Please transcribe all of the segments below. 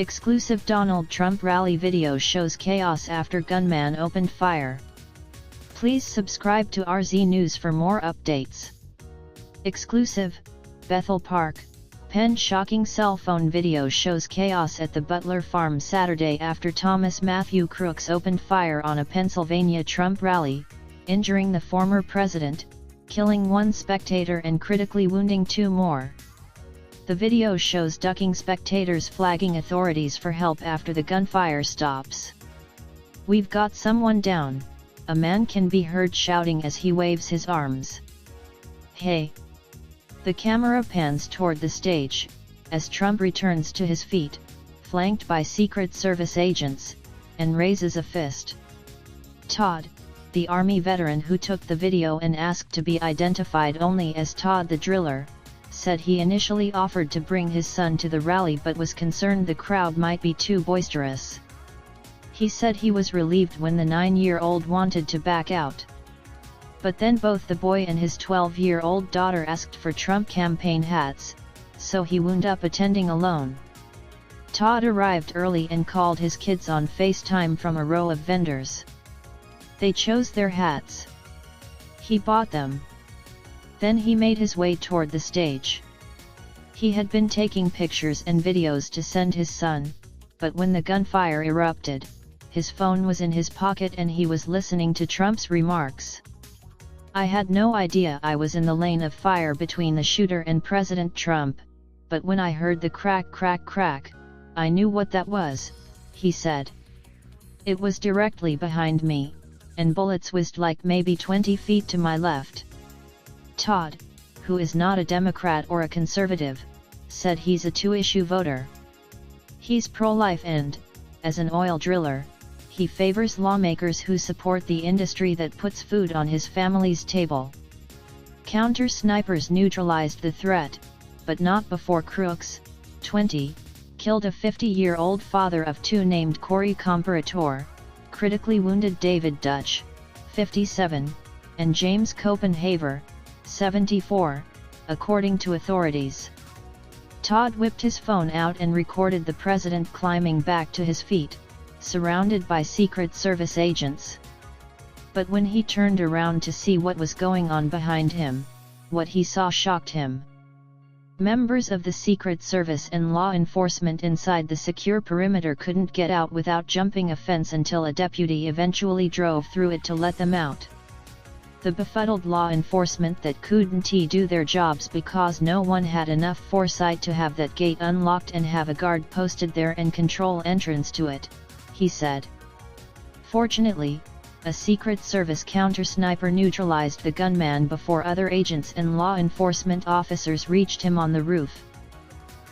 Exclusive Donald Trump rally video shows chaos after gunman opened fire. Please subscribe to RZ News for more updates. Exclusive, Bethel Park, Penn. Shocking cell phone video shows chaos at the Butler Farm Saturday after Thomas Matthew Crooks opened fire on a Pennsylvania Trump rally, injuring the former president, killing one spectator and critically wounding two more. The video shows ducking spectators flagging authorities for help after the gunfire stops. "We've got someone down," a man can be heard shouting as he waves his arms. "Hey!" The camera pans toward the stage, as Trump returns to his feet, flanked by Secret Service agents, and raises a fist. Todd, the Army veteran who took the video and asked to be identified only as Todd the Driller, said he initially offered to bring his son to the rally but was concerned the crowd might be too boisterous. He said he was relieved when the 9-year-old wanted to back out. But then both the boy and his 12-year-old daughter asked for Trump campaign hats, so he wound up attending alone. Todd arrived early and called his kids on FaceTime from a row of vendors. They chose their hats. He bought them. Then he made his way toward the stage. He had been taking pictures and videos to send his son, but when the gunfire erupted, his phone was in his pocket and he was listening to Trump's remarks. "I had no idea I was in the lane of fire between the shooter and President Trump, but when I heard the crack crack crack, I knew what that was," he said. "It was directly behind me, and bullets whizzed like maybe 20 feet to my left." Todd, who is not a Democrat or a conservative, said he's a two-issue voter. He's pro-life and, as an oil driller, he favors lawmakers who support the industry that puts food on his family's table. Counter-snipers neutralized the threat, but not before Crooks, 20, killed a 50-year-old father of two named Corey Comparator, critically wounded David Dutch, 57, and James Copenhaver, 74, according to authorities. Todd whipped his phone out and recorded the president climbing back to his feet, surrounded by Secret Service agents. But when he turned around to see what was going on behind him, what he saw shocked him. Members of the Secret Service and law enforcement inside the secure perimeter couldn't get out without jumping a fence until a deputy eventually drove through it to let them out. The befuddled law enforcement that couldn't do their jobs because no one had enough foresight to have that gate unlocked and have a guard posted there and control entrance to it, he said. Fortunately, a Secret Service counter-sniper neutralized the gunman before other agents and law enforcement officers reached him on the roof.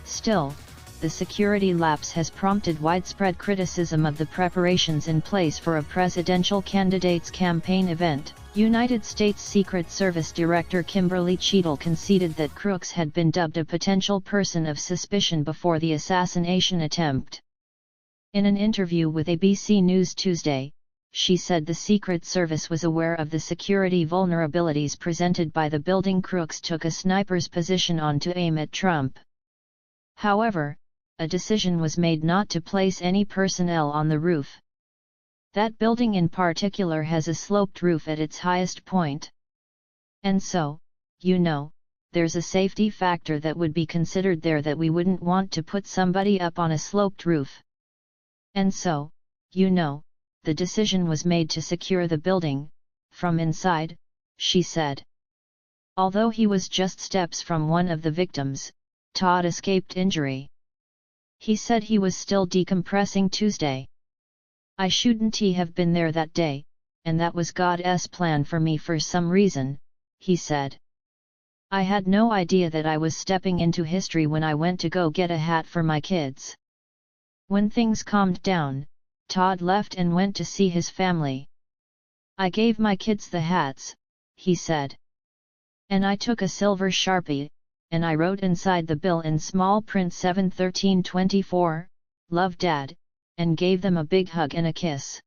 Still, the security lapse has prompted widespread criticism of the preparations in place for a presidential candidate's campaign event. United States Secret Service Director Kimberly Cheadle conceded that Crooks had been dubbed a potential person of suspicion before the assassination attempt. In an interview with ABC News Tuesday, she said the Secret Service was aware of the security vulnerabilities presented by the building Crooks took a sniper's position on to aim at Trump. However, a decision was made not to place any personnel on the roof. That building in particular has a sloped roof at its highest point. And so, there's a safety factor that would be considered there that we wouldn't want to put somebody up on a sloped roof. And so, the decision was made to secure the building, from inside, she said. Although he was just steps from one of the victims, Todd escaped injury. He said he was still decompressing Tuesday. "I shouldn't have been there that day, and that was God's plan for me for some reason," he said. "I had no idea that I was stepping into history when I went to go get a hat for my kids." When things calmed down, Todd left and went to see his family. "I gave my kids the hats," he said. "And I took a silver Sharpie, and I wrote inside the bill in small print 7/13/24, 'Love Dad,' and gave them a big hug and a kiss."